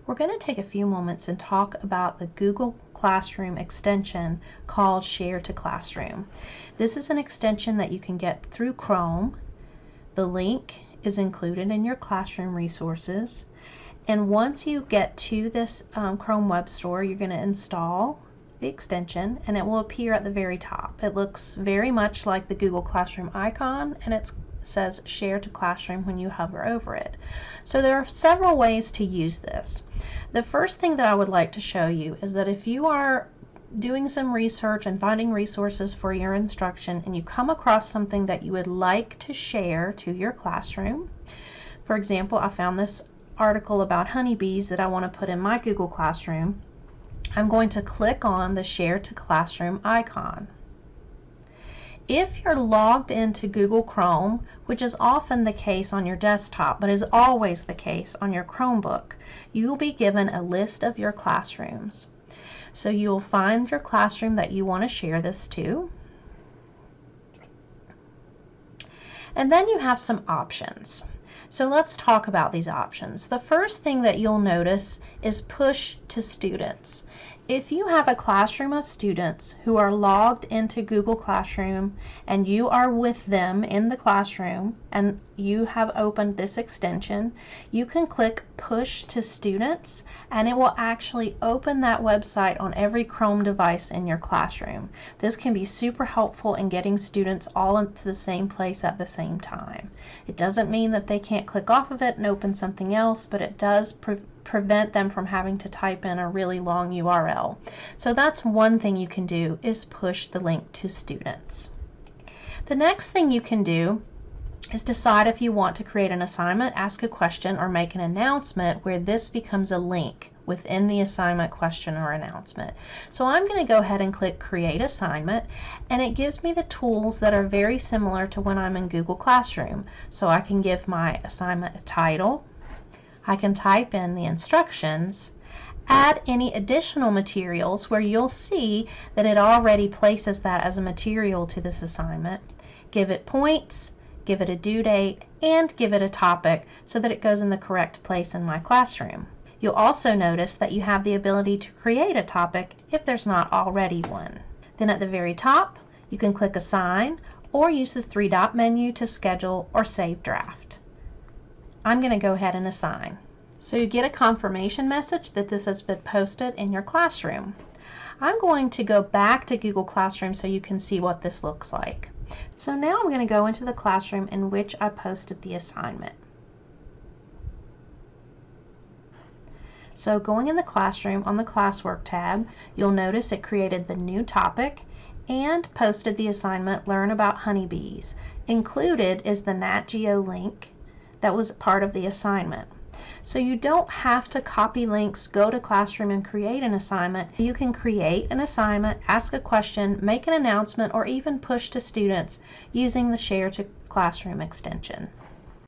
we're going to take a few moments and talk about the Google Classroom extension called Share to Classroom. This is an extension that you can get through Chrome. The link is included in your classroom resources. And once you get to this Chrome Web Store, you're going to install the extension and it will appear at the very top. It looks very much like the Google Classroom icon, and it says Share to Classroom when you hover over it. So there are several ways to use this. The first thing that I would like to show you is that if you are doing some research and finding resources for your instruction and you come across something that you would like to share to your classroom, for example, I found this article about honeybees that I want to put in my Google Classroom, I'm going to click on the Share to Classroom icon. If you're logged into Google Chrome, which is often the case on your desktop, but is always the case on your Chromebook, you will be given a list of your classrooms. So you'll find your classroom that you want to share this to. And then you have some options. So let's talk about these options. The first thing that you'll notice is Push to Students. If you have a classroom of students who are logged into Google Classroom and you are with them in the classroom and you have opened this extension, you can click Push to Students and it will actually open that website on every Chrome device in your classroom. This can be super helpful in getting students all into the same place at the same time. It doesn't mean that they can't click off of it and open something else, but it does prevent them from having to type in a really long URL. So that's one thing you can do, is push the link to students. The next thing you can do is decide if you want to create an assignment, ask a question, or make an announcement where this becomes a link within the assignment, question, or announcement. So I'm going to go ahead and click Create Assignment, and it gives me the tools that are very similar to when I'm in Google Classroom. So I can give my assignment a title, I can type in the instructions, add any additional materials where you'll see that it already places that as a material to this assignment, give it points, give it a due date, and give it a topic so that it goes in the correct place in my classroom. You'll also notice that you have the ability to create a topic if there's not already one. Then at the very top, you can click Assign or use the three-dot menu to schedule or save draft. I'm going to go ahead and assign. So you get a confirmation message that this has been posted in your classroom. I'm going to go back to Google Classroom so you can see what this looks like. So now I'm going to go into the classroom in which I posted the assignment. So going in the classroom on the classwork tab, you'll notice it created the new topic and posted the assignment, Learn About Honeybees. Included is the Nat Geo link that was part of the assignment. So you don't have to copy links, go to Classroom and create an assignment. You can create an assignment, ask a question, make an announcement, or even push to students using the Share to Classroom extension.